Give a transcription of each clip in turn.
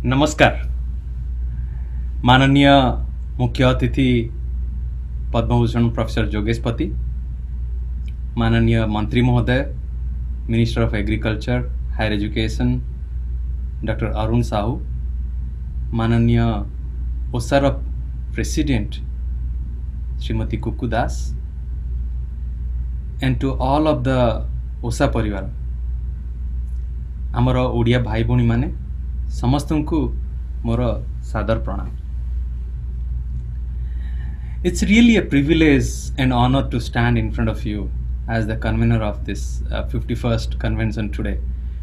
नमस्कार. माननीय मुख्य अतिथि पद्मभूषण प्रोफेसर जोगेश पति, माननीय मंत्री महोदय minister of agriculture higher education doctor Arun Sahu, माननीय ओसार president Shrimati Kuku Das, and to all of the ओसा परिवार, आमर ओडिया भाई भौणी माने समस्तंकु मोर सादर प्रणाम. It's really a privilege and honor to stand in front of you as the convener of this 51st convention today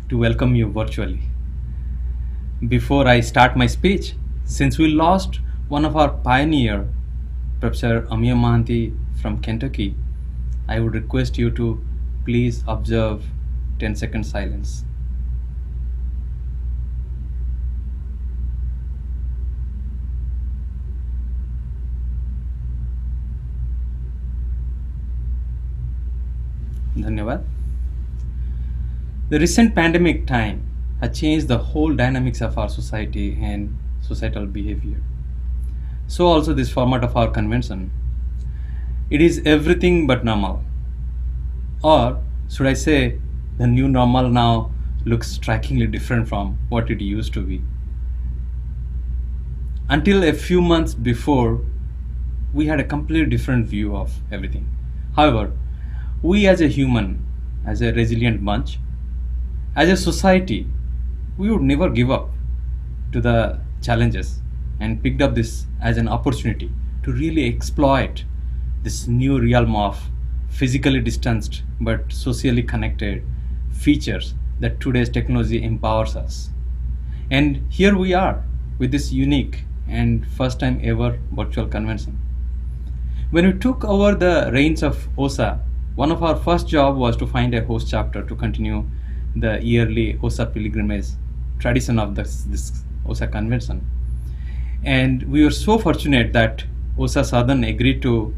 to welcome you virtually. Before I start my speech, since we lost one of our pioneer, Professor Amiya Mahanti from Kentucky, I would request you to please observe 10-second silence. Dhanyavad. The recent pandemic time has changed the whole dynamics of our society and societal behavior. So also this format of our convention. It is everything but normal. Or should I say, the new normal now looks strikingly different from what it used to be. Until a few months before, we had a completely different view of everything. However, we as a human, as a resilient bunch, as a society, we would never give up to the challenges and picked up this as an opportunity to really exploit this new realm of physically distanced but socially connected features that today's technology empowers us. And here we are with this unique and first time ever virtual convention. When we took over the reins of OSA, one of our first job was to find a host chapter to continue the yearly OSA pilgrimage tradition of this OSA convention. And we were so fortunate that OSA Southern agreed to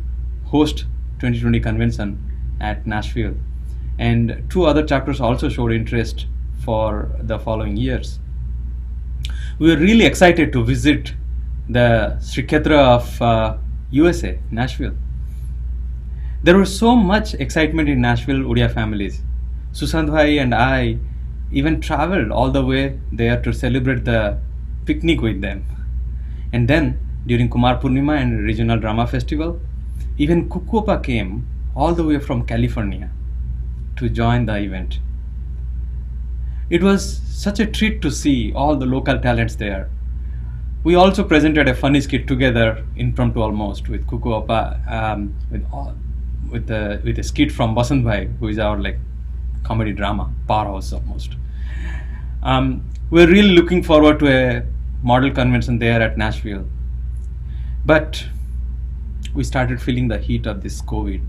host 2020 convention at Nashville. And two other chapters also showed interest for the following years. We were really excited to visit the Sri Kshetra of USA, Nashville. There was so much excitement in Nashville Odia families. Sushant Bhai and I even traveled all the way there to celebrate the picnic with them. And then during Kumar Purnima and Regional Drama Festival, even Kuku came all the way from California to join the event. It was such a treat to see all the local talents there. We also presented a funny skit together, impromptu almost, with Kuku with a skit from Basant Bhai, who is our like comedy drama powerhouse almost. We're really looking forward to a model convention there at Nashville, but we started feeling the heat of this COVID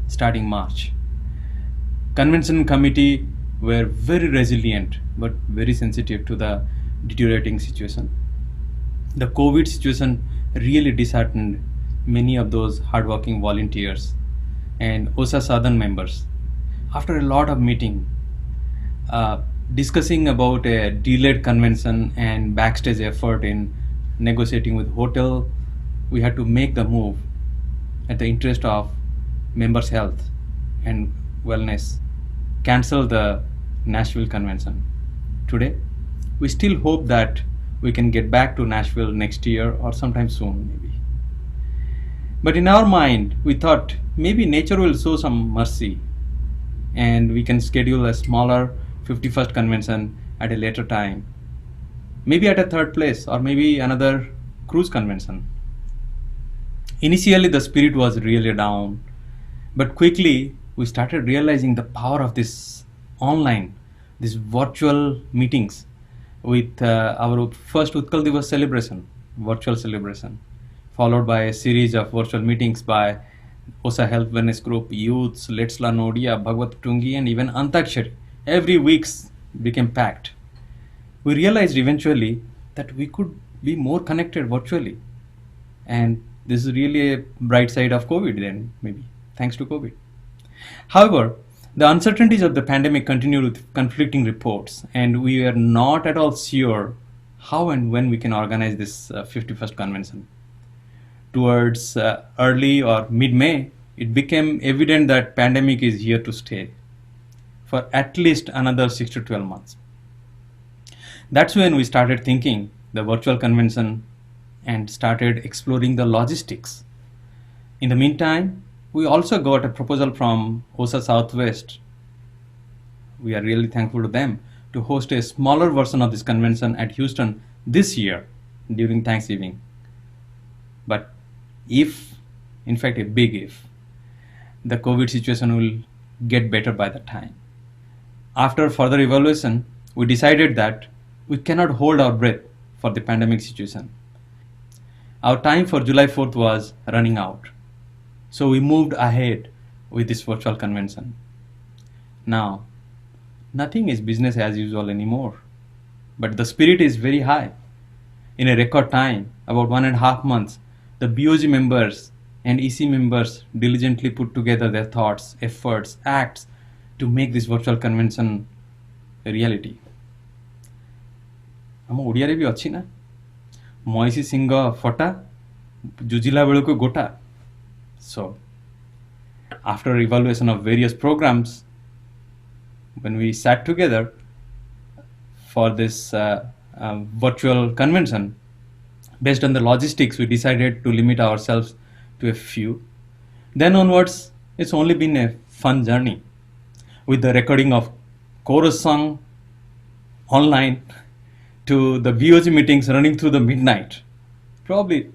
starting March. Convention committee were very resilient but very sensitive to the deteriorating situation. The COVID situation really disheartened many of those hardworking volunteers and OSA Southern members. After a lot of meeting, discussing about a delayed convention and backstage effort in negotiating with hotel, we had to make the move at the interest of members' health and wellness, cancel the Nashville convention. Today, we still hope that we can get back to Nashville next year or sometime soon, maybe. But in our mind, we thought maybe nature will show some mercy and we can schedule a smaller 51st convention at a later time, maybe at a third place or maybe another cruise convention. Initially, the spirit was really down, but quickly we started realizing the power of this online, these virtual meetings with our first Utkal Divas celebration, virtual celebration, followed by a series of virtual meetings by OSA Health Wellness Group, Youths, Let's Learn Odia, Bhagwat Tungi, and even Antakshari. Every week became packed. We realized eventually that we could be more connected virtually. And this is really a bright side of COVID then, maybe, thanks to COVID. However, the uncertainties of the pandemic continued with conflicting reports, and we are not at all sure how and when we can organize this 51st convention. Towards early or mid-May, it became evident that pandemic is here to stay for at least another 6 to 12 months. That's when we started thinking the virtual convention and started exploring the logistics. In the meantime, we also got a proposal from OSA Southwest. We are really thankful to them to host a smaller version of this convention at Houston this year during Thanksgiving. But if, in fact a big if, the COVID situation will get better by the time. After further evaluation, we decided that we cannot hold our breath for the pandemic situation. Our time for July 4th was running out. So we moved ahead with this virtual convention. Now, nothing is business as usual anymore, but the spirit is very high. In a record time, about 1.5 months, the BOG members and EC members diligently put together their thoughts, efforts, acts to make this virtual convention a reality. ଆମ ଓଡ଼ିଆରେ ବି ଅଛି ନା, ମଇଁଷି ସିଂହ ଫଟା ଜୁଜିଲା ବେଳକୁ ଗୋଟା. So, after evaluation of various programs, when we sat together for this virtual convention, based on the logistics, we decided to limit ourselves to a few. Then onwards, it's only been a fun journey with the recording of chorus song online to the BOG meetings running through the midnight. Probably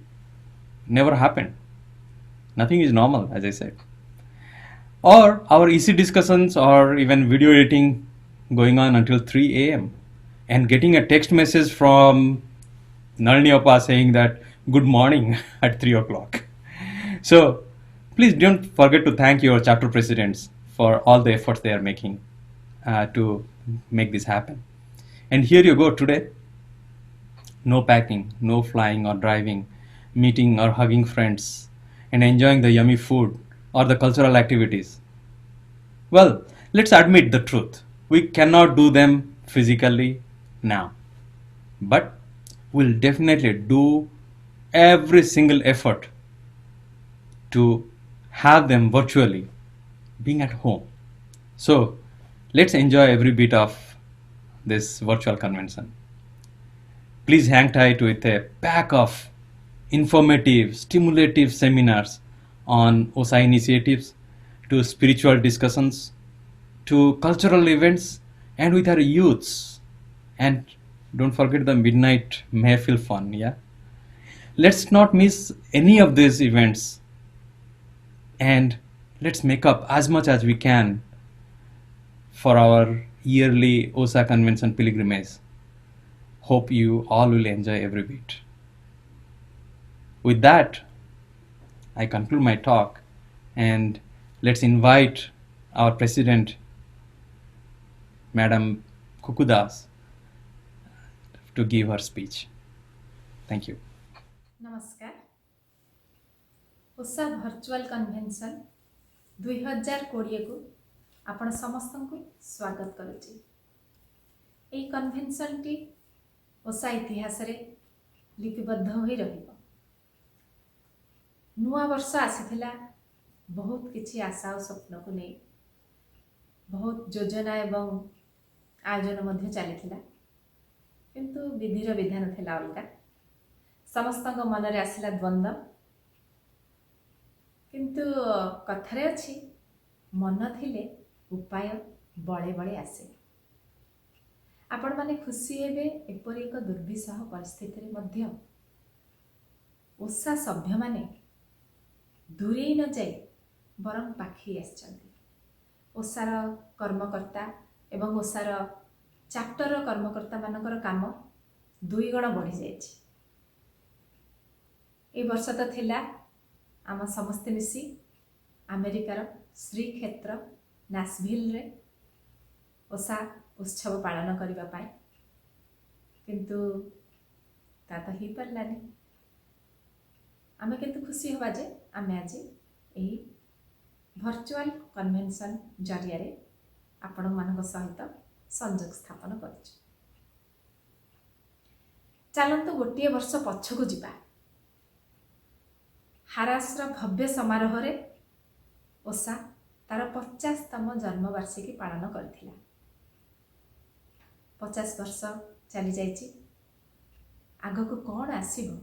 never happened. Nothing is normal, as I said. Or our EC discussions or even video editing going on until 3 a.m. and getting a text message from Nalini Appa saying that good morning at 3 o'clock. So please don't forget to thank your chapter presidents for all the efforts they are making to make this happen. And here you go today. No packing, no flying or driving, meeting or hugging friends, and enjoying the yummy food or the cultural activities. Well, let's admit the truth. We cannot do them physically now, but we'll definitely do every single effort to have them virtually, being at home. So let's enjoy every bit of this virtual convention. Please hang tight with a pack of informative, stimulative seminars on OSA initiatives, to spiritual discussions, to cultural events, and with our youths. And don't forget the midnight Mayfield fun, yeah? Let's not miss any of these events, and let's make up as much as we can for our yearly OSA Convention pilgrimage. Hope you all will enjoy every bit. With that, I conclude my talk, and let's invite our President, Madam Kukudas, to give her speech. Thank you. नमस्कार ओसा virtual convention 2020 को आपण समस्त को स्वागत करुच्ची। यही convention T ओसा इतिहास रे लिपिबद्ध होई रहिबो। नुआ वर्ष आसीथिला, बहुत किछि आशा और स्वप्न को नहीं बहुत योजना एवं आयोजन मध्य चलीथिला, किंतु विधिर विधान थिला अलगा। समस्त मन रे आसिला द्वंद्व, किंतु कथारे अछि मन थिले उपाय बड़े बड़े आसे। आपण माने खुशी हेबे एपरि एक दुर्विसह परिस्थिति रे मध्य ओसा सभ्य माने दूरे न जाई बरं पाखी आछंती। ओसार कर्मकर्ता एवं ओसार चैप्टर कर्मकर्ता मानकर काम दुई गुण बढ़ी जाइछि। ए वर्ष तो थिला आम समस्ते मिसी अमेरिकार श्रीक्षेत्र नाशविल रे ओसा उत्सव पालन करिबा पाए, किंतु ता तो ही परलानी। आमे किंतु खुशी होबा जे आमे आज एही भर्चुआल कन्वेन्शन जरिया रे आपण मानक सहित संयोग स्थापन करछु। चलंतु गोटे वर्ष पछकु जिबा। हारासर भव्य समारोह रे ओसा तार 50तम जन्मवार्षिकी पालन करथिला। 50 वर्ष चली जाइछि, आगको कौन आसीबो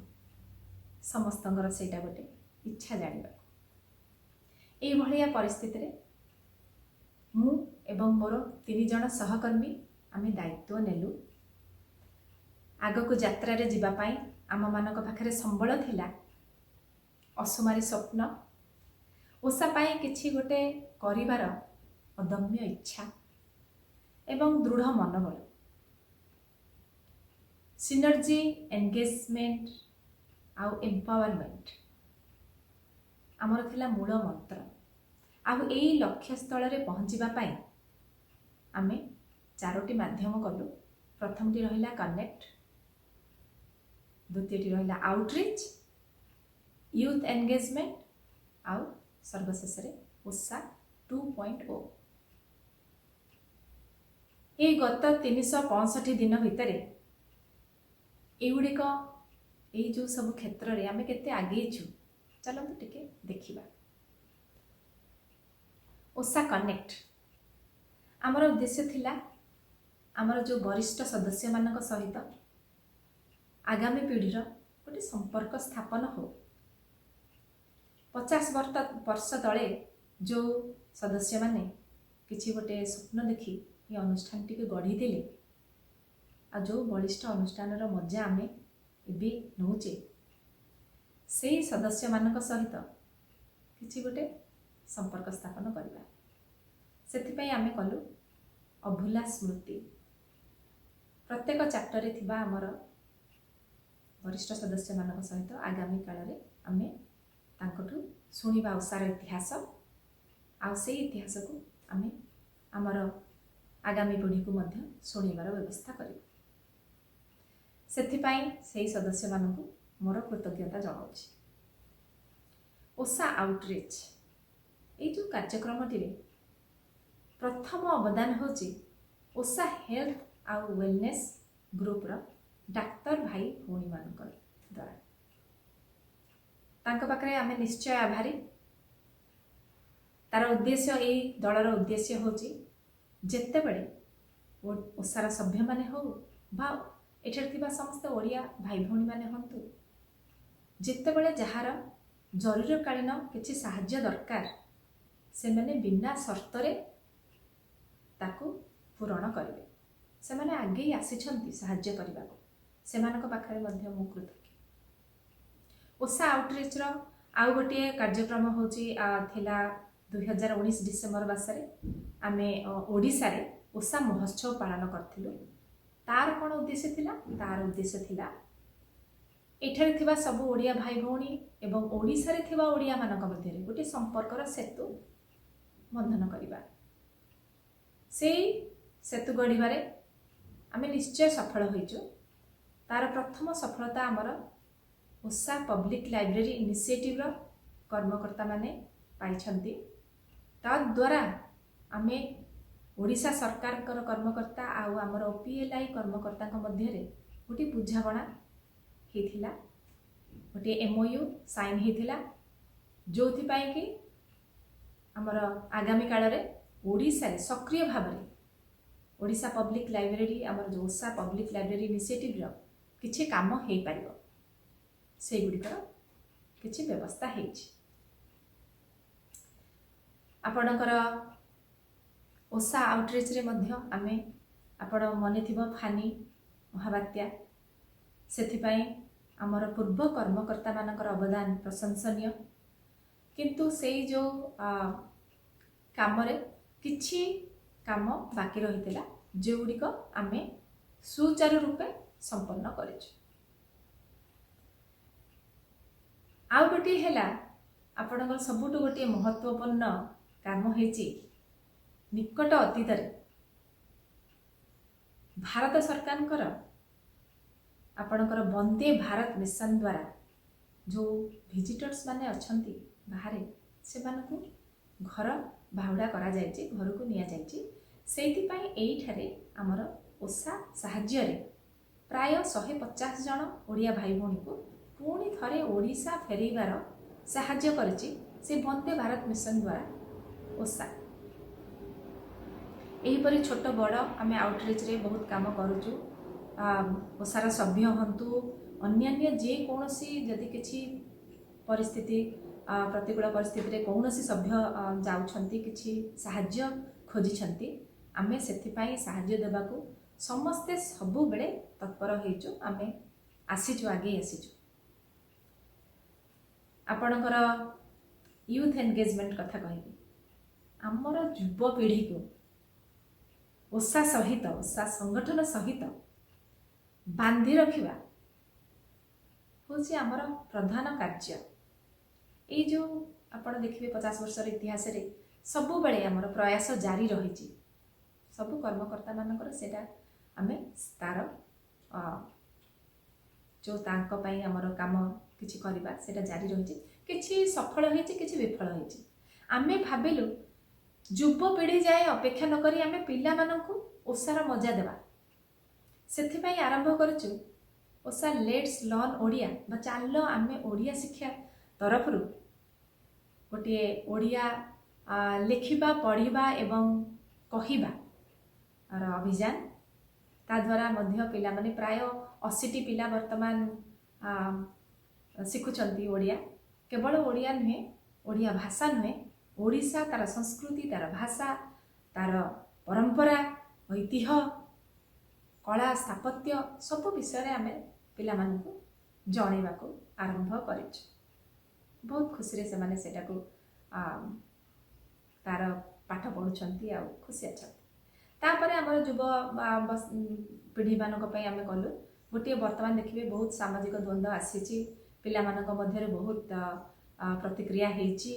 समस्तंगर सेटा गोटे इच्छा जानिबा। एई भलिया परिस्थिति रे मु एवं मोर 3 जण सहकर्मी आमे दायित्व नेलु। आगको यात्रा रे जिबा पाई आम मानक पाखरे संबल थिला, असुमारी स्वप्न, ओसा पाई किछि गोटे करिवार अदम्य इच्छा एवं दृढ़ मनोबल। सिनर्जी, एंगेजमेंट आउ एम्पावरमेंट आमर थिला मूल मंत्र। आउ एई लक्ष्य स्थल रे पहुंचीबा पाई आमे 4टी माध्यम कलु। प्रथमटी रहिला कनेक्ट, द्वितीयटी रहिला आउटरीच, यूथ एंगेजमेंट आउ सर्वशेष रे ओसा 2.0। ये गत 365 दिन भितर एगुड़िक ये जो सब क्षेत्र रे आमे केते आगे छु, चलंतु टिके देखिबा। ओसा कनेक्ट आमर उद्देश्य थिला आमर जो वरिष्ठ सदस्य मानक सहित आगामी पीढ़ीर गोटे संपर्क स्थापन हो। 50 वर्ष तले जो सदस्य माने किछि गोटे स्वप्न देखि ये अनुष्ठान टी गढ़ी दिले, आ जो बलिष्ठ अनुष्ठान मजा आमे एबे नौचे, से सदस्य मानक सहित किछि गोटे संपर्क स्थापन करबा। सेथिपई आमे कलु अभुला स्मृति। प्रत्येक चैप्टर रे थिबा हमर वरिष्ठ सदस्य मानक सहित आगामी काल रे आमे तांकठु सुनिबा ओसार इतिहास, आ से इतिहास को आमे हमर आगामी पीढ़ी को मध्य सुनिबार व्यवस्था करिबा। सेथिपई सेही सदस्य मानकु मोर कृतज्ञता जणाउछि। ओसा आउटरीच ये जो कार्यक्रम टी प्रथम अवदान होची ओसा हेल्थ आउ वेलनेस ग्रुप रो डाक्तर भाई भौणी मानकर द्वारा। तांको पाखरे आमे निश्चय आभारी। तार उद्देश्य यही दलर उद्देश्य होची जेते बेले ओसार सभ्य माने हो बा एठर थिबा समस्त ओडिया भाई भौणी माने हंतु, जेते बेले जहार जरूरकालीन किछि साहाय्य दरकार से माने बिना शर्त रे ताकू पूरण करिवे। से माने आगे आसी छंती साहाय्य करबा को, से मानक पाखरे मध्य मु कृतज्ञ। ओसा आउटरीच रो आउ गोटे कार्यक्रम होची थिला 2019 डिसेम्बर मासरे आमे ओडिशा रे ओसा महोत्सव पालन करथिलु। तार कोन उद्देश्य थिला? तार उद्देश्य थिला एठारे थिबा सब ओडिया भाई भौणी एवं ओडिशा रे थिबा ओडिया मानक मध्य गोटे संपर्कर सेतु बंधन करिबा। सेई सेतु गढ़िबारे आमे निश्चय सफल होइचु। तार प्रथम सफलता आमर ओसा पब्लिक लाइब्रेरी इनिशिएटिव रो कर्मकर्ता माने पाइछंती। ता द्वारा आमे ओडिशा सरकार कर्मकर्ता आउ आमर ओपीएलआई कर्मकर्ता मध्य रे गोटे बुझाबणा हेथिला, गोटे एमओयू साइन हेथिला, जोथि पाई कि आमर आगामी काल रे ओडिशा रे सक्रिय भाव रे ओडिशा पब्लिक लाइब्रेरी आमर जो ओसा पब्लिक लाइब्रेरी इनिशिएटिव रो किछि काम हेइ पारिबो, से गुडिकर किछि व्यवस्था हेछि। आपणकर ओसा आउटरीच रे मध्य आमे आपण मने थिबो फानी महाबात्या सेथिपाई आमर पूर्व कर्मकर्ता मानकर अवदान प्रशंसनीय, किंतु सेई जो काम रे किछि काम बाकी रहितला जे गुडिक आमे सुचारू रूपे संपन्न करिछु। आउ गोटे हेला आपणकर सबुटु गोटे महत्वपूर्ण काम हेछि निकट अतीत रे भारत सरकार आपणकर वंदे भारत मिशन द्वारा जो विजिटर्स माने अछंती बाहरे से मानकु घर बाहुडा करा जायछि, घर को निया जायछि। सेति पई एई ठारे हमर ओसा साहाय्य रे प्राय 150 जन ओडिया भाई भौणी को पुणी थरे ओडिशा फेरीबार साहाय्य करछि से वंदे भारत मिशन द्वारा ओसा। एहीपरि छोट बड़ आमे आउटरीच रे बहुत काम करूछु। ओसार सभ्य हंतु अन्यान्य जे कोनोसी जदि किछि परिस्थिति प्रतिकूल परिस्थिति रे कोनोसी सभ्य जाउछंती किछि साहाय्य खोजिछंती, आमे सेथिपाई साहाय्य देबाकू समस्ते सबु बेले तत्पर हेइछु। आमे आसीछु, आगे आसीछु। आपणकर यूथ एंगेजमेंट कथा कहबी, आमर युवा पीढ़ी को ओसा सहित ओसा संगठन सहित बांधी रखिबा होछि आमर प्रधान कार्य। ए जो आपण देखिबे 50 वर्षर इतिहास रे सबु बेले आमर प्रयास जारी रहिछि। सबु कर्मकर्ता मानकर सेटा आमे तार जो तांको पई आमर काम किछि करिबा सेटा जारी रहिछि। किछि सफल होइछि, किछि विफल होइछि। आमे भाबिलु युवा पीढ़ी जाए अपेक्षा न करी आमे पिला मानकु ओसार मजा देबा, सेथिपाई आरंभ करछु ओसा लेट्स लर्न ओडिया बा चालो आमे ओडिया शिक्षा तरफ रु गोटे ओडिया लेखिबा पढ़िबा एवं कहिबा अभियान। ता द्वारा मध्य पिला माने प्राय 80टी पिला वर्तमान शिखुचंती ओडिया। केवल ओडिया नुहे, ओडिया भाषा नुहे, ओडिशा तार संस्कृति, तार भाषा, तार परंपरा, ऐतिह्य, कला, स्थापत्य सब विषय रे आमे पिला मानकु जणेबाकू आरंभ करिछु। बहुत खुशी रे से माने सेटा को तार पाठ पढुछंती आ खुशी अछंती। तापरे हमर युवा पीढ़ी मानक पई आमे कलु गोटे वर्तमान देखिबे बहुत सामाजिक द्वंद्व आसीची, पिला मानक मध्य रे बहुत प्रतिक्रिया हेची,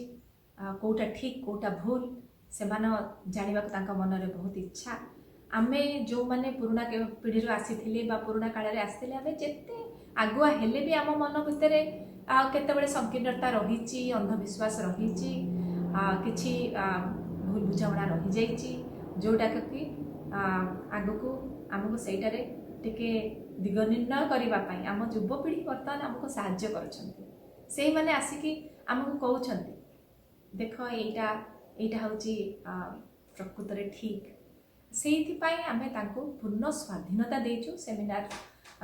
कोटा ठीक कोटा भूल से माने जानिबा तांका मन रे बहुत इच्छा। आमे जो माने पुराना पीढ़ी रो आसीथिले बा पुराना काल रे आसीथिले आमे जेते आगुआ हेले भी आम मन भितरे केतेबेले संकीर्णता रहिची, अंधविश्वास रहिची, किछि भूल बुझामणा रहि जाइची, जोटा कि आगको आमको सेटारे टिके दिग निर्णय करबा पई आम युवा पीढ़ी वर्तमान आमको साहाय्य करछंती। सेही माने आसिकी आमको कहउछंती देख एटा हउची प्रकृत रे ठीक। सेही पाई आमे तांको पूर्ण स्वाधीनता देइछु। सेमिनार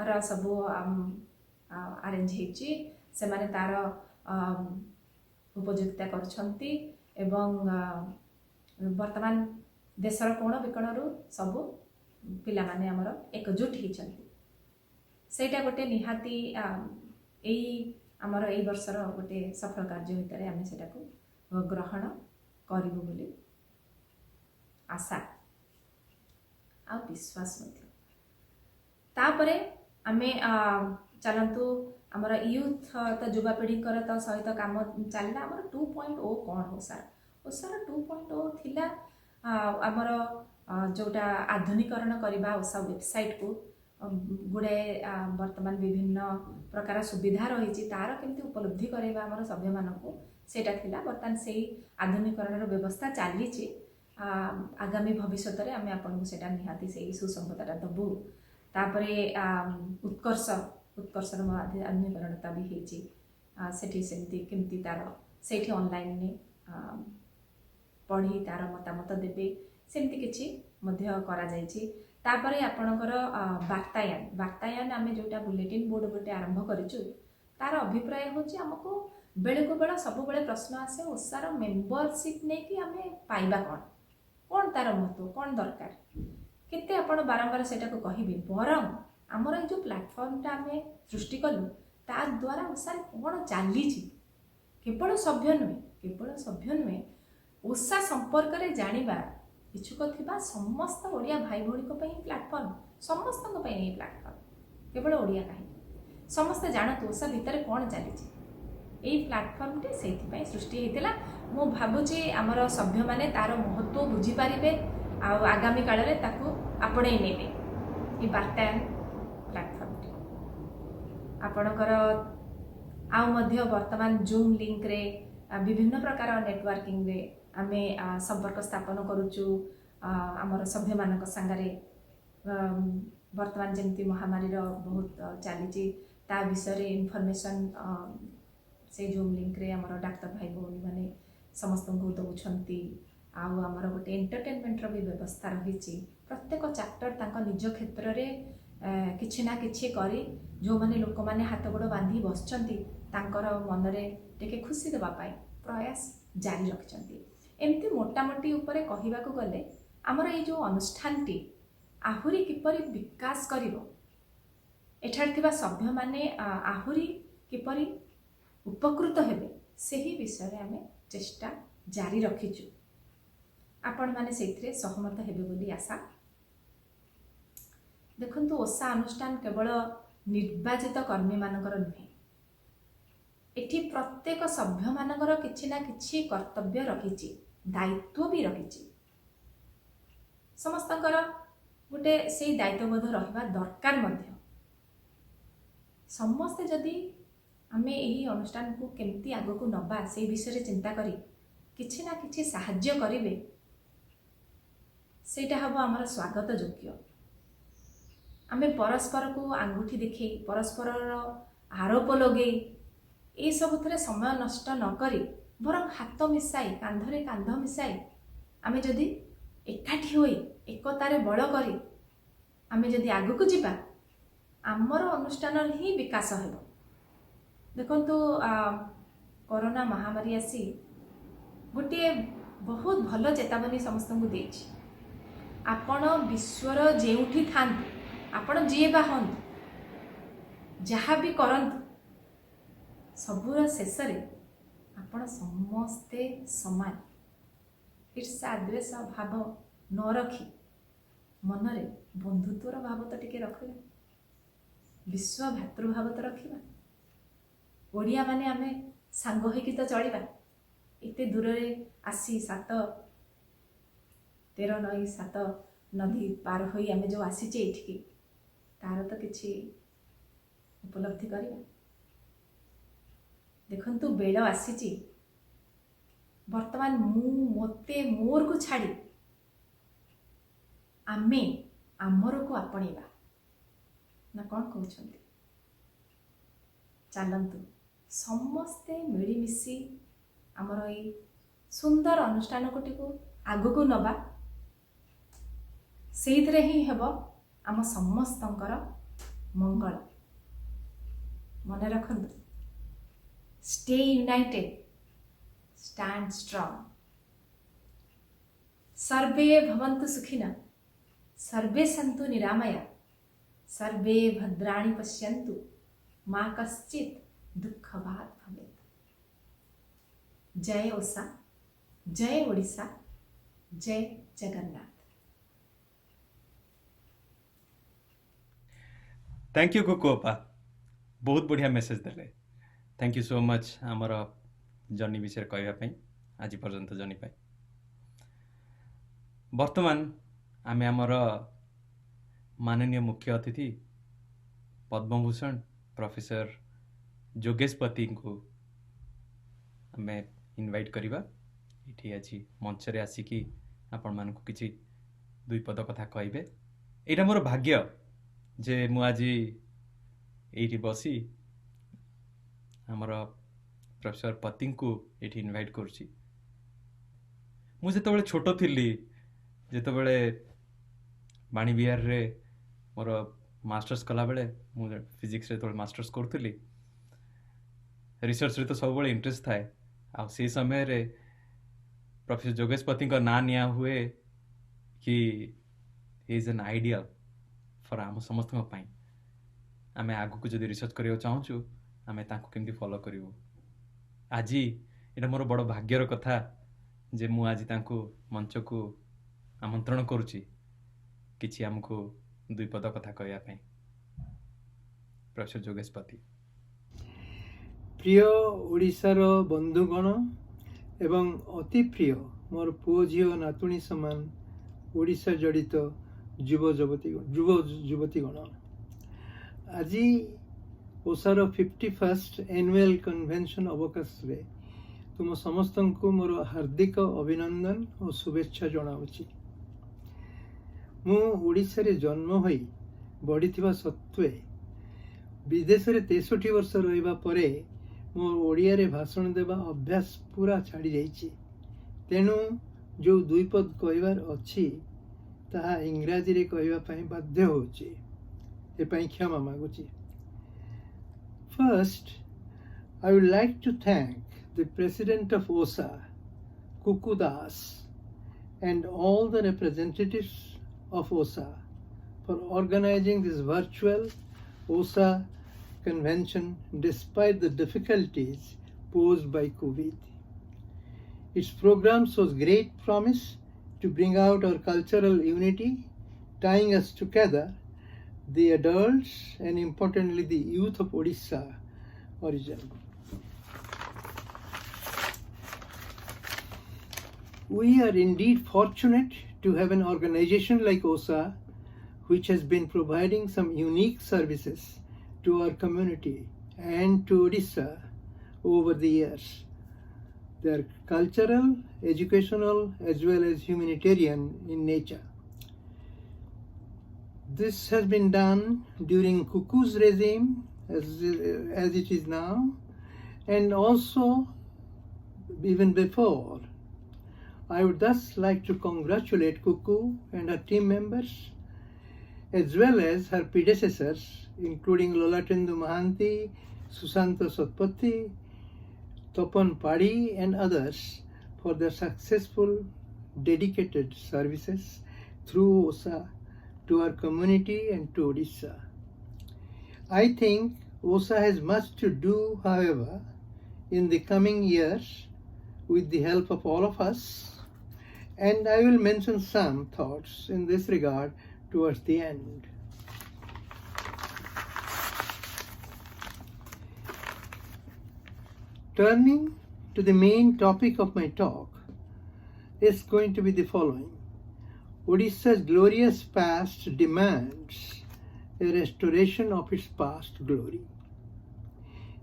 रा सब अरेंज हेची, से माने तार उपयोगिता करछंती एवं वर्तमान देशर कोण विकणरू सब पिला माने हमर एकजुट हेचंती। सेटा गोटे निहाती एई आमर एई वर्षर गोटे सफल कार्य भितर आम सेटा ग्रहण करिबु बोली आशा आ विश्वास मध्य। तापरे आमे चलंतु आमर यूथ तो युवापीढ़ी तो सहित काम चलला आमर 2.0 कौन ओसार 2.0 थिला आमर जोटा आधुनिकरण करबा ओसा वेबसाइट को गुड़ाए वर्तमान विभिन्न प्रकार सुविधा रही तार केमती उपलब्धि करबा आमर सभ्य मानक सेटा थिला। वर्तमान से आधुनिकरण व्यवस्था चली आगामी भविष्य में आम आपको सेटा निहाती से सुसंगतटा दबू। तापरे उत्कर्षर आधुनिकरणता भी होती सेमती केमती तार से ऑनलाइन ने पढ़ी तार मतामत देवे सेमती किछि मध्य करा जायछि। तापरे आपणकर वार्तायन आम जोटा बुलेटिन बोर्ड गोटे आरंभ करिछु तार अभिप्राय होछि हमको बेले को बेला सब बेले प्रश्न आसे ओसार मेंबरशिप ने कि आम पाइबा कौन तार महत्व कौन दरकार केते आपण बारंबार सेटा को कहिबे बरं आमर जो प्लेटफॉर्मटा आम सृष्टि कलु ता द्वारा ओसार कौन चली केवल सभ्य नुहे ओसा संपर्क में जानिबा इच्छुक थिबा समस्त ओडिया भाई भौणी प्लेटफॉर्म समस्त प्लेटफॉर्म केवल ओडिया कहीं समस्त जानतु ओसा भितर कौन चली यही प्लेटफॉर्मटी से सृष्टि होता। मु भावुची आमर सभ्य माने तार महत्व बुझीपारे आगामी काल में ताकू आपणे नेबे ये वार्तायन प्लेटफॉर्मटी आपणकर आउ मध्य वर्तमान जूम लिंक रे विभिन्न प्रकार नेटवर्किंग रे आमे संपर्क स्थापन करुचु आमर सभ्य मानक संगरे वर्तमान जमती महामारी बहुत चली ता विषय इनफॉरमेशन से जूम लिंक रे आमर डाक्टर भाई भौणी माने समस्त को दौरान आउ आमर गोटे एंटरटेनमेंट भी व्यवस्था रही प्रत्येक चैप्टर तांका निज क्षेत्र में किछि ना किछि करी जो माने लोक माने हाथ गोड़ बांधी बसचंती तांकर मन रे टिके खुशी देबा पाई प्रयास जारी रखचंती। एमती मोटामोटी उपरे कहिबाकू गले आमर ये जो अनुष्ठानटी आहुरी किपरि विकास करिवो एठार थिबा सभ्य माने आहुरी किपरि उपकृत हेबे सेही विषय आमे चेष्टा जारी रखिचु आपण माने सेथिरे सहमत हेबे बोली आशा। देखंतु ओसा अनुष्ठान केवल निर्वाचित कर्मी मानकर नुहे एठी प्रत्येक सभ्य मानकर किछि ना किछि कर्तव्य रहिछि दायित्व भी रहिछि समस्तकर गोटे से दायित्वबोध रहिबा दरकार मध्य समस्ते जदि आमे यही अनुष्ठान को केमती आगो को नबा से विषय चिंता करी किछि ना किछि साहाय्य करिवे सेटा हबो आमर स्वागत योग्य। आमे परस्पर को आंगुठी देखै परस्पर आरोप लगे ए सबुथरे समय नष्ट न करी बरं हाथ मिसाई कांधरे कांध मिसाई आमे जदि एकाठी होई एकतारे बळ करी आमे जदि आगो को जिबा आमर अनुष्ठान ही विकास हेबो। देखंतु कोरोना महामारी आसी गोटे बहुत भल चेतावनी समस्त को देछि आपण विश्वर जेउठी थांतु आपण जे बा हंतु जहाँ भी करंतु सबुर शेष आपण समस्ते समान ईर्षा द्वेष भाव न रखी मनरे बंधुत्वर भाव तो टिके रखिबा विश्व भातृभाव तो रखिबा ओडिया माने आमे सांग होइकी तो चलिबा एते दूर रे आसी 13 नई 7 नदी पार होई आमे जो आसीचे एठिकी तार तो किछि उपलब्धि करिबा। देखंतु बेल आसीची वर्तमान मोते मोर को छाड़ी आमे आमर को आपणेबा ना कौन कहउछंती चलंतु समस्ते मिलीमिशी आमर ये सुंदर अनुष्ठान को आगो को नबा सेइथरे ही हेबो आम समस्तंकर मंगल। मन रखंतु स्टे यूनाइटेड स्टैंड स्ट्रांग सर्वे भवन्तु सुखिनः सर्वे सन्तु निरामया सर्वे भद्राणि पश्यन्तु मा कश्चित् दुःखभाग् भवेत्। जय ओसा, जय ओडिशा, जय जगन्नाथ। थैंक यू कुकु अपा, बहुत बढ़िया मेसेज देले। थैंक यू सो मच आमर जर्नी विषय कहवाई आज पर्यंत जर्नी पाई। वर्तमान आमे आमर माननीय मुख्य अतिथि पद्मभूषण प्रोफेसर जोगेश पति को आमे इनवाइट करिबा। इठी आज मंच रे आसिकी आपण मानकु किछि दुई पद कथा कहबे। एटा मोर भाग्य जे मु आज एठी बसी आमर प्रोफेसर पति को एठी इनवाइट करछि। मु जेतबेले छोट थिली, जेतबेले बाणी बिहार रे मोर मास्टर्स कला बेले मु फिजिक्स रे तोले मास्टर्स करथली। रिसर्च रे तो सब बेले इंटरेस्ट थाए। आ से समय रे प्रोफेसर जोगेश पति का ना निया हुए कि he is an ideal for आम समस्त पाई। आमे आगु को जदि रिसर्च करियो चाहूछु आमे तांको केमती फॉलो करिवो। आज एटा मोर बड़ भाग्यर कथा जे मु आज तांको मंच को आमंत्रण करूची किछि हमको दुई पद कथा कहया पई। प्रोफेसर जोगेश पति। प्रिय ओडिशार बंधुगण एवं अति प्रिय मोर पुओ झियो नातुणी समान ओडिशा जड़ित युव युवतीगण, आज ओसार 51st एनुअल कन्वेंशन अवकाश रे तुम समस्त को मोर हार्दिक अभिनंदन और शुभेच्छा जनाऊँगी। मु ओडिशा रे जन्म होई बढ़िथिबा सत्वे विदेश रे 63 वर्ष रहिबा परे मो ओडिया रे भाषण देवा अभ्यास पूरा छाड़ी जाइछि। तेणु जो दुई पद कहबार अछि ताहा इंग्राजी रे कहबा पई बाध्य होछि। ए पई क्षमा मागुछि। First, I would like to thank the President of OSA, Kuku, and all the representatives of OSA for organizing this virtual OSA convention despite the difficulties posed by COVID. Its program shows great promise to bring out our cultural unity, tying us together, the adults and importantly the youth of Odisha origin. We are indeed fortunate to have an organization like OSA which has been providing some unique services to our community and to Odisha over the years. They are cultural, educational as well as humanitarian in nature. This has been done during Kuku's regime as it is now, and also even before. I would thus like to congratulate Kuku and her team members as well as her predecessors including Lolatendu Mahanti, Susanto Satpathy, Topan Padi and others for their successful dedicated services through OSA to our community and to Odisha. I think OSA has much to do, however, in the coming years with the help of all of us, and I will mention some thoughts in this regard towards the end. Turning to the main topic of my talk is going to be the following. Odisha's glorious past demands a restoration of its past glory.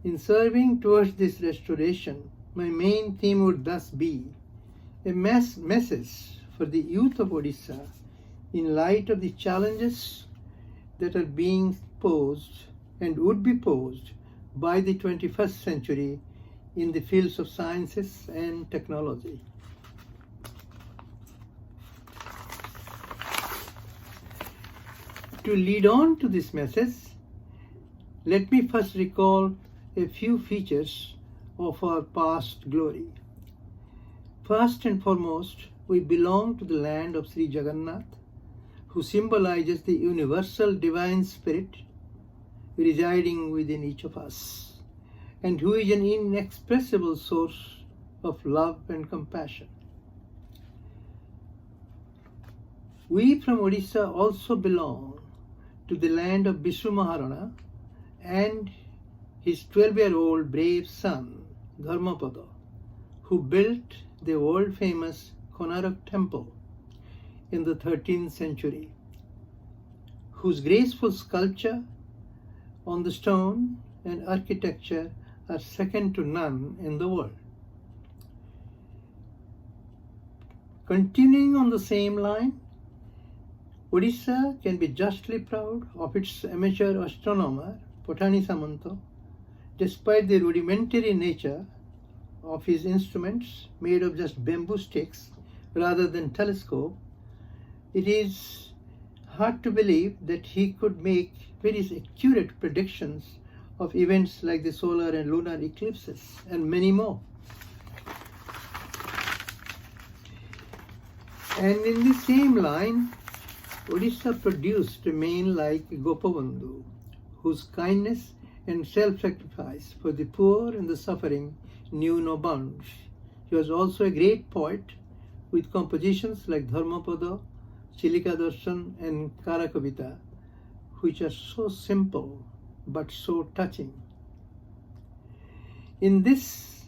In serving towards this restoration, my main theme would thus be a message for the youth of Odisha in light of the challenges that are being posed and would be posed by the 21st century in the fields of sciences and technology. To lead on to this message, let me first recall a few features of our past glory. First and foremost, we belong to the land of Sri Jagannath, who symbolizes the universal divine spirit residing within each of us. and who is an inexpressible source of love and compassion. We from Odisha also belong to the land of Bishu Maharana and his 12-year-old brave son, Dharmapada, who built the world-famous Konarak temple in the 13th century, whose graceful sculpture on the stone and architecture are second to none in the world. Continuing on the same line, Odisha can be justly proud of its amateur astronomer, Patani Samanto, despite the rudimentary nature of his instruments made of just bamboo sticks rather than telescope. It is hard to believe that he could make very accurate predictions of events like the solar and lunar eclipses and many more. And in the same line, Odisha produced a man like Gopabandhu, whose kindness and self-sacrifice for the poor and the suffering knew no bounds. He was also a great poet with compositions like Dharmapada, Chilika Darshan and Karakavita, which are so simple but so touching. In this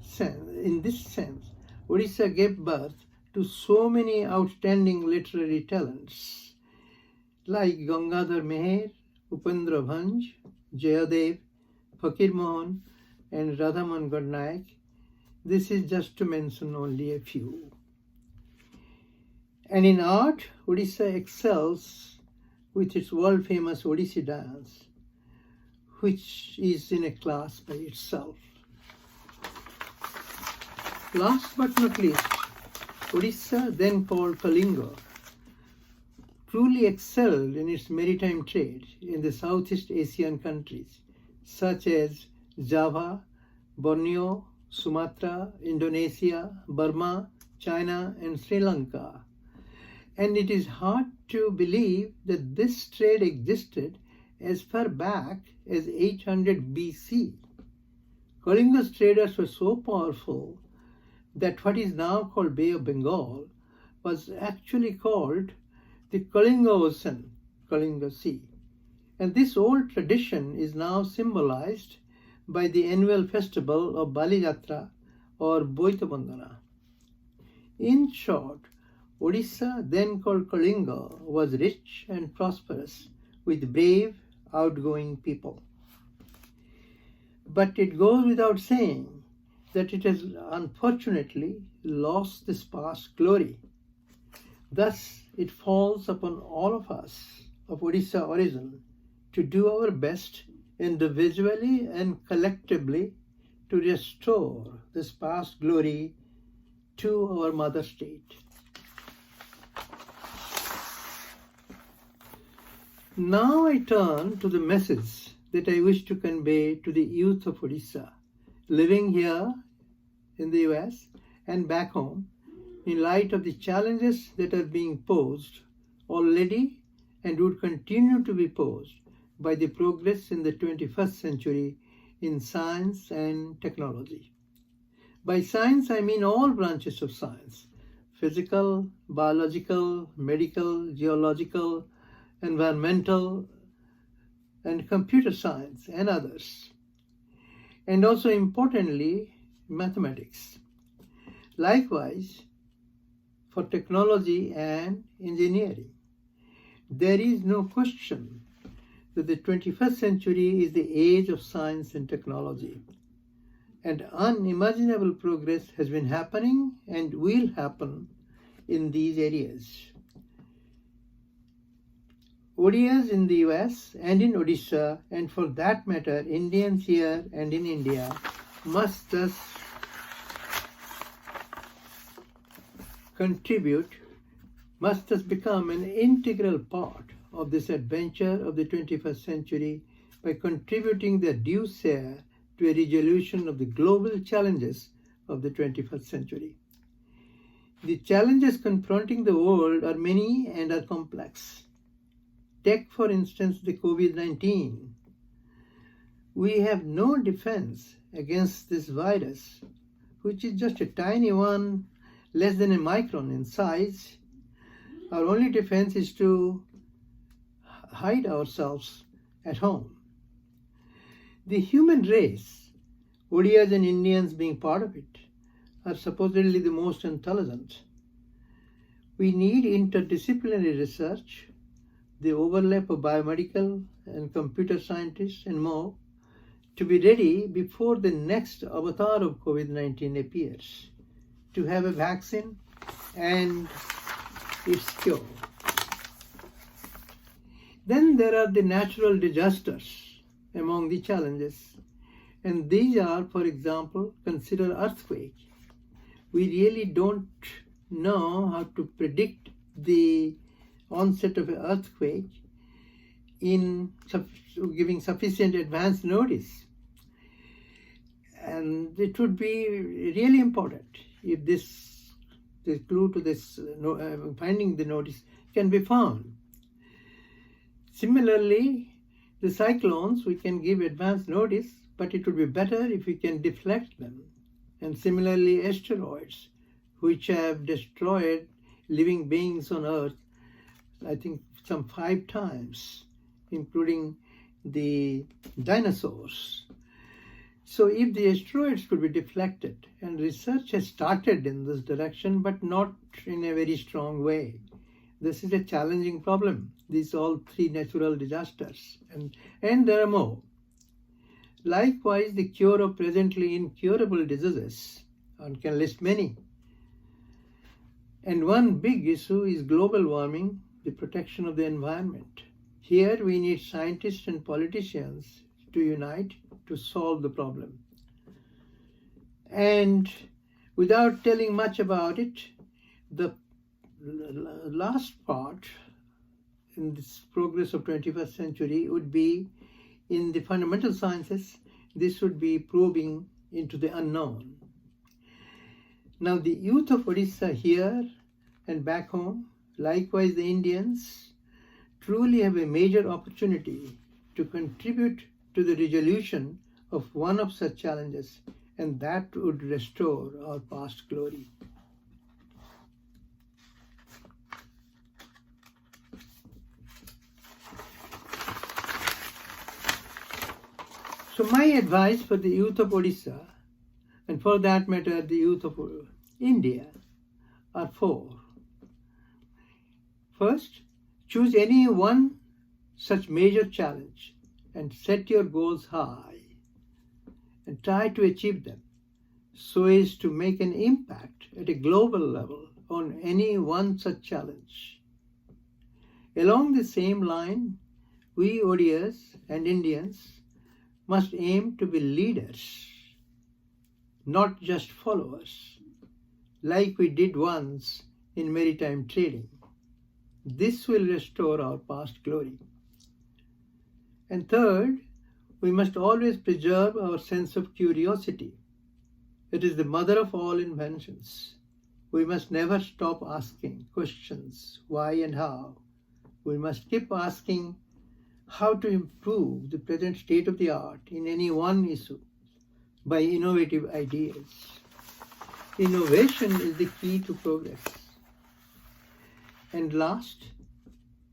sense, Odisha gave birth to so many outstanding literary talents like Gangadhar Meher, Upendra Bhanj, Jayadev, Fakir Mohan and Radhamohan Patnaik. This is just to mention only a few. And in art, Odisha excels with its world-famous Odissi dance, which is in a class by itself. Last but not least, Odisha, then called Kalinga, truly excelled in its maritime trade in the Southeast Asian countries such as Java, Borneo, Sumatra, Indonesia, Burma, China and Sri Lanka. And it is hard to believe that this trade existed as far back as 800 BC. Kalinga's traders were so powerful that what is now called Bay of Bengal was actually called the Kalinga Ocean, Kalinga Sea. And this old tradition is now symbolized by the annual festival of Bali Jatra or Boita Bandhana. In short, Odisha, then called Kalinga, was rich and prosperous with brave, outgoing people. But it goes without saying that it has unfortunately lost this past glory. Thus, it falls upon all of us of Odisha origin to do our best individually and collectively to restore this past glory to our mother state. Now I turn to the message that I wish to convey to the youth of Odisha, living here in the US and back home, in light of the challenges that are being posed already and would continue to be posed by the progress in the 21st century in science and technology. By science, I mean all branches of science: physical, biological, medical, geological, environmental, and computer science and others. And also importantly, mathematics. Likewise, for technology and engineering. There is no question that the 21st century is the age of science and technology, and unimaginable progress has been happening and will happen in these areas. ODIs in the US and in Odisha, and for that matter, Indians here and in India, must thus become an integral part of this adventure of the 21st century by contributing their due share to a resolution of the global challenges of the 21st century. The challenges confronting the world are many and are complex. Take, for instance, the COVID-19. we have no defense against this virus, which is just a tiny one, less than a micron in size. Our only defense is to hide ourselves at home. The human race, Odias and Indians being part of it, are supposedly the most intelligent. We need interdisciplinary research, the overlap of biomedical and computer scientists and more, to be ready before the next avatar of COVID-19 appears, to have a vaccine and its cure. Then there are the natural disasters among the challenges, and these are, for example, consider earthquake. We really don't know how to predict the onset of an earthquake in giving sufficient advance notice. And it would be really important if the clue to this finding the notice can be found. Similarly, the cyclones, we can give advance notice, but it would be better if we can deflect them. And similarly, asteroids, which have destroyed living beings on Earth, I think some 5 times, including the dinosaurs. So if the asteroids could be deflected, and research has started in this direction, but not in a very strong way. This is a challenging problem. These all 3 natural disasters, and there are more. Likewise, the cure of presently incurable diseases, one can list many. And one big issue is global warming, the protection of the environment. Here we need scientists and politicians to unite to solve the problem. And without telling much about it, the last part in this progress of 21st century would be in the fundamental sciences. This would be probing into the unknown. Now the youth of Odisha here and back home, likewise the Indians, truly have a major opportunity to contribute to the resolution of one of such challenges, and that would restore our past glory. So my advice for the youth of Odisha, and for that matter the youth of India, are 4. First, choose any one such major challenge and set your goals high and try to achieve them so as to make an impact at a global level on any one such challenge. Along the same line, we Odias and Indians must aim to be leaders, not just followers, like we did once in maritime trading. This will restore our past glory. And third, we must always preserve our sense of curiosity. It is the mother of all inventions. We must never stop asking questions, why and how. We must keep asking how to improve the present state of the art in any one issue by innovative ideas. Innovation is the key to progress. And last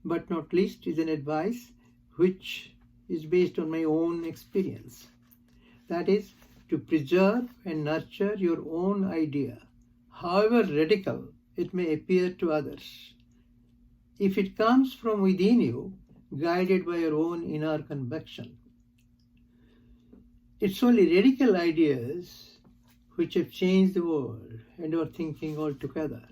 but not least is an advice which is based on my own experience. That is to preserve and nurture your own idea, however radical it may appear to others. If it comes from within you, guided by your own inner conviction. It's only radical ideas which have changed the world and our thinking altogether.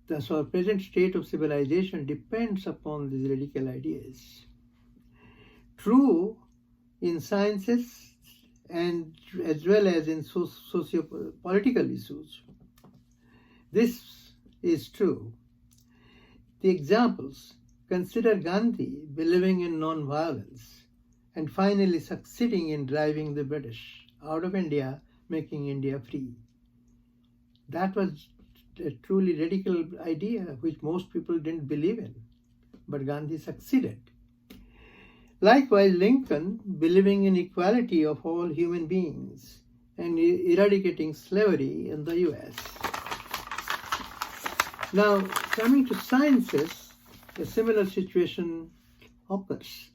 Thus, our present state of civilization depends upon these radical ideas. True in sciences and as well as in socio-political issues. This is true. The examples: consider Gandhi believing in non-violence and finally succeeding in driving the British out of India, making India free. That was a truly radical idea which most people didn't believe in, but Gandhi succeeded. Likewise, Lincoln, believing in equality of all human beings and eradicating slavery in the US. Now, coming to sciences, a similar situation occurs.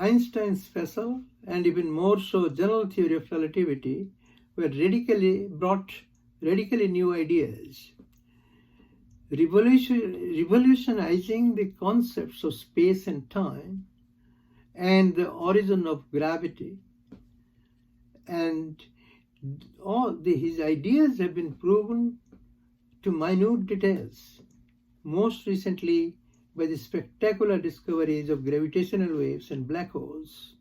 Einstein's vessel, and even more so general theory of relativity, brought radically new ideas, revolutionizing the concepts of space and time and the origin of gravity. And his ideas have been proven to minute details, most recently by the spectacular discoveries of gravitational waves and black holes,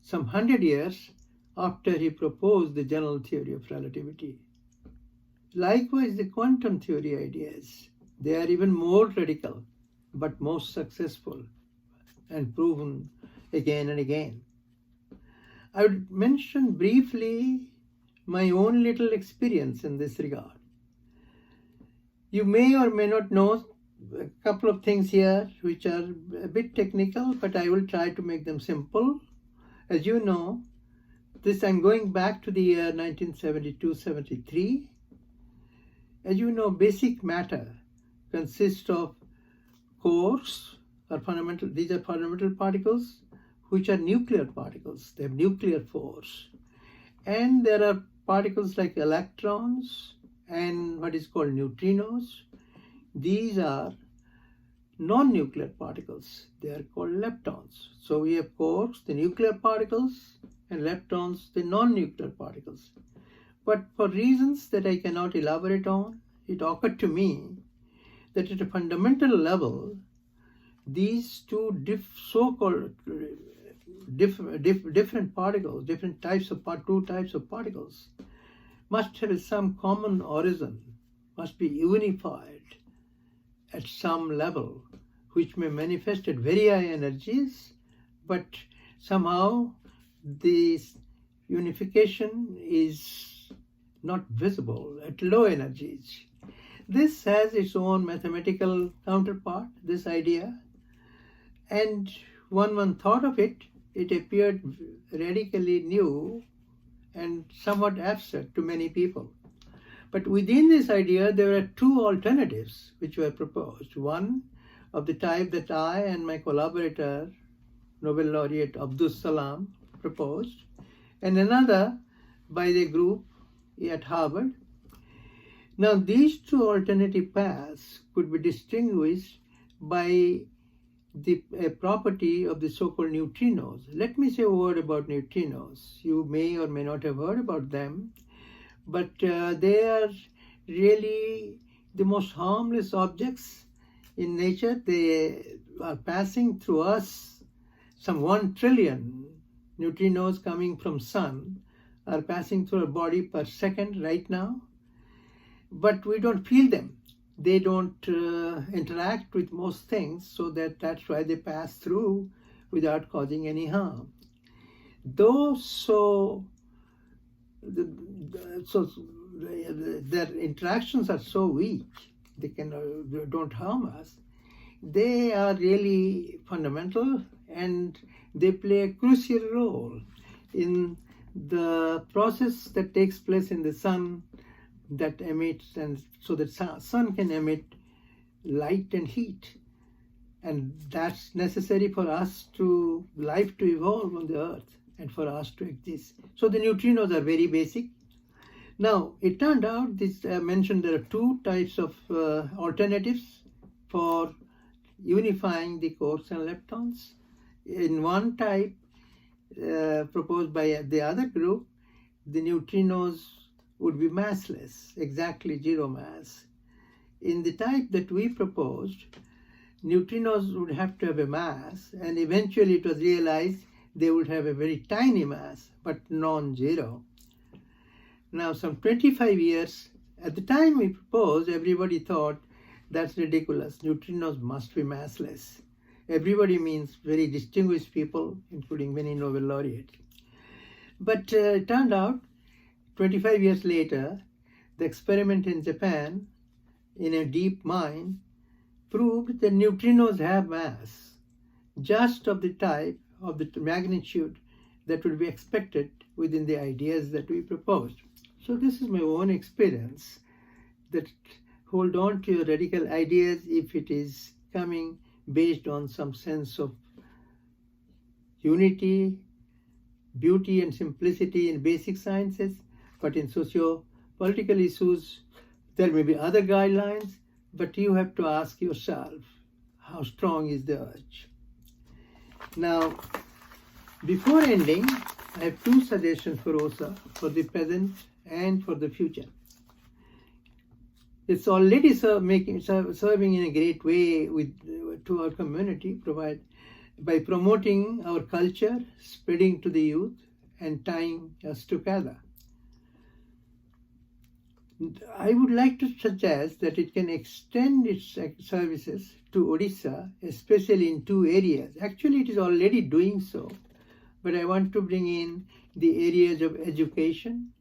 some 100 years after he proposed the general theory of relativity. Likewise, the quantum theory ideas, they are even more radical, but most successful and proven again and again. I would mention briefly my own little experience in this regard. You may or may not know a couple of things here which are a bit technical, but I will try to make them simple. As you know, I'm going back to the year 1972-73. As you know, basic matter consists of cores, these are fundamental particles, which are nuclear particles. They have nuclear force. And there are particles like electrons and what is called neutrinos. These are non-nuclear particles. They are called leptons. So we have cores, the nuclear particles, and leptons, the non-nuclear particles. But for reasons that I cannot elaborate on, it occurred to me that at a fundamental level, these two so-called different particles, two types of particles, must have some common origin, must be unified at some level, which may manifest at very high energies, but somehow this unification is not visible at low energies. This has its own mathematical counterpart, this idea, and when one thought of it, it appeared radically new and somewhat abstract to many people. But within this idea, there are two alternatives which were proposed. One of the type that I and my collaborator, Nobel laureate Abdus Salam, proposed, and another by the group at Harvard. Now, these two alternative paths could be distinguished by a property of the so-called neutrinos. Let me say a word about neutrinos. You may or may not have heard about them, but they are really the most harmless objects in nature. They are passing through us. Some 1 trillion neutrinos coming from sun are passing through our body per second right now, but we don't feel them. They don't interact with most things, so that's why they pass through without causing any harm. Their interactions are so weak, they don't harm us. They are really fundamental, and they play a crucial role in the process that takes place in the sun that emits, and so the sun can emit light and heat, and that's necessary for life to evolve on the earth and for us to exist. So the neutrinos are very basic. Now, it turned out, I mentioned there are two types of alternatives for unifying the quarks and leptons. In one type proposed by the other group, the neutrinos would be massless, exactly zero mass. In the type that we proposed, neutrinos would have to have a mass, and eventually it was realized they would have a very tiny mass, but non-zero. Now, some 25 years, at the time we proposed, everybody thought that's ridiculous. Neutrinos must be massless. Everybody means very distinguished people, including many Nobel laureates. But it turned out, 25 years later, the experiment in Japan, in a deep mine, proved that neutrinos have mass, just of the type of the magnitude that would be expected within the ideas that we proposed. So this is my own experience, that hold on to your radical ideas if it is coming based on some sense of unity, beauty and simplicity in basic sciences, but in socio-political issues, there may be other guidelines, but you have to ask yourself, how strong is the urge? Now, before ending, I have two suggestions for OSA, for the present and for the future. It's already serving in a great way to our community, by promoting our culture, spreading to the youth, and tying us together. I would like to suggest that it can extend its services to Odisha, especially in two areas. Actually, it is already doing so, but I want to bring in the areas of education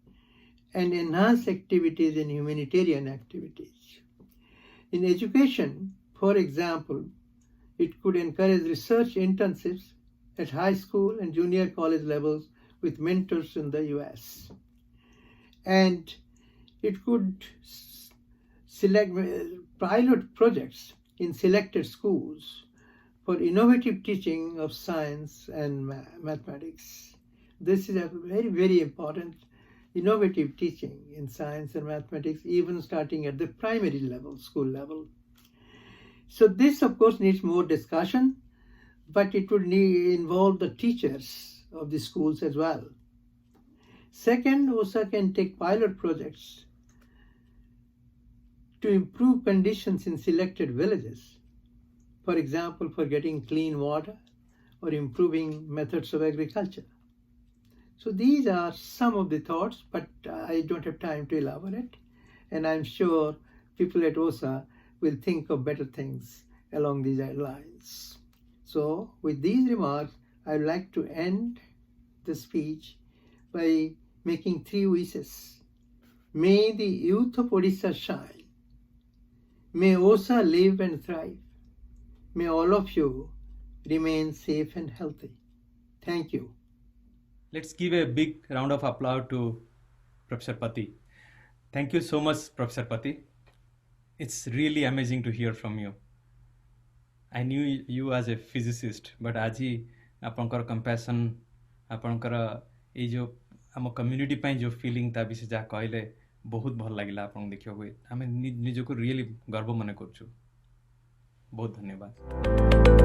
and enhance activities in humanitarian activities. In education, for example, it could encourage research internships at high school and junior college levels with mentors in the US. And it could select pilot projects in selected schools for innovative teaching of science and mathematics. This is a very, very important innovative teaching in science and mathematics, even starting at the primary level, school level. So this, of course, needs more discussion, but it would involve the teachers of the schools as well. Second, OSA can take pilot projects to improve conditions in selected villages, for example, for getting clean water or improving methods of agriculture. So these are some of the thoughts, but I don't have time to elaborate, and I'm sure people at OSA will think of better things along these lines. So with these remarks, I'd like to end the speech by making three wishes. May the youth of Odisha shine. May OSA live and thrive. May all of you remain safe and healthy. Thank you. Let's give a big round of applause to Professor Pati. Thank you so much, Professor Pati. It's really amazing to hear from you. I knew you as a physicist, but aji आपनकर compassion, आपनकर ए जो आम community ପାଇଁ जो feeling ता विषय जा कहले बहुत भल लागिला आपन देखियो आमे निजको रियली गर्व मने करछु। बहुत धन्यवाद।